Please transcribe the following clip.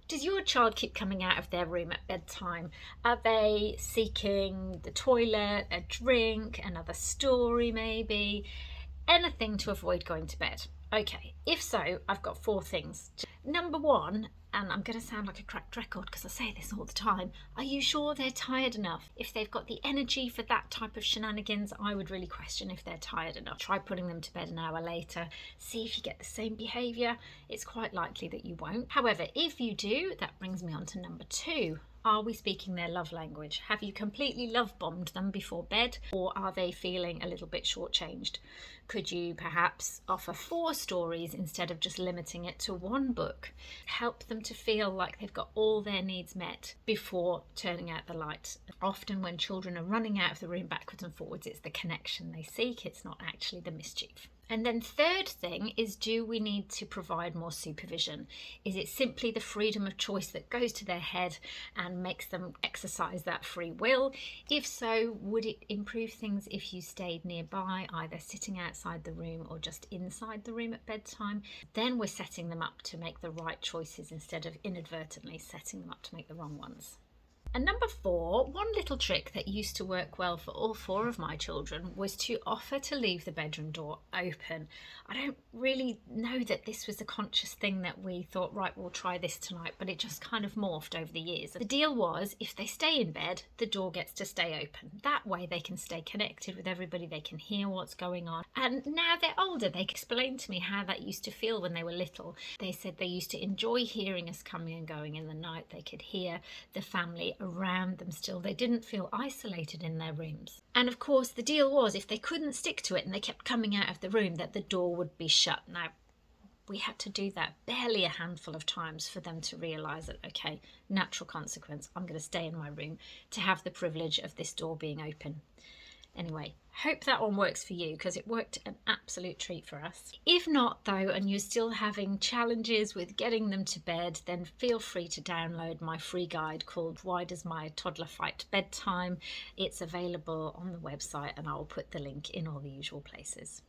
Does your child keep coming out of their room at bedtime? Are they seeking the toilet, a drink, another story maybe? Anything to avoid going to bed? Okay, if so, I've got four things. Number one, and I'm going to sound like a cracked record because I say this all the time, are you sure they're tired enough? If they've got the energy for that type of shenanigans, I would really question if they're tired enough. Try putting them to bed an hour later, see if you get the same behaviour. It's quite likely that you won't. However, if you do, that brings me on to number two. Are we speaking their love language? Have you completely love bombed them before bed, or are they feeling a little bit shortchanged? Could you perhaps offer 4 stories instead of just limiting it to 1 book? Help them to feel like they've got all their needs met before turning out the light. Often when children are running out of the room backwards and forwards, it's the connection they seek, it's not actually the mischief. And then third thing is, do we need to provide more supervision? Is it simply the freedom of choice that goes to their head and makes them exercise that free will? If so, would it improve things if you stayed nearby, either sitting outside the room or just inside the room at bedtime? Then we're setting them up to make the right choices instead of inadvertently setting them up to make the wrong ones. And number 4, one little trick that used to work well for all 4 of my children was to offer to leave the bedroom door open. I don't really know that this was a conscious thing that we thought, right, we'll try this tonight, but it just kind of morphed over the years. The deal was, if they stay in bed, the door gets to stay open. That way they can stay connected with everybody, they can hear what's going on. And now they're older, they explained to me how that used to feel when they were little. They said they used to enjoy hearing us coming and going in the night. They could hear the family around them still. They didn't feel isolated in their rooms. And of course the deal was, if they couldn't stick to it and they kept coming out of the room, that the door would be shut. Now we had to do that barely a handful of times for them to realise that, okay, natural consequence, I'm going to stay in my room to have the privilege of this door being open. Anyway, hope that one works for you, because it worked an absolute treat for us. If not though, and you're still having challenges with getting them to bed, then feel free to download my free guide called Why Does My Toddler Fight Bedtime? It's available on the website and I'll put the link in all the usual places.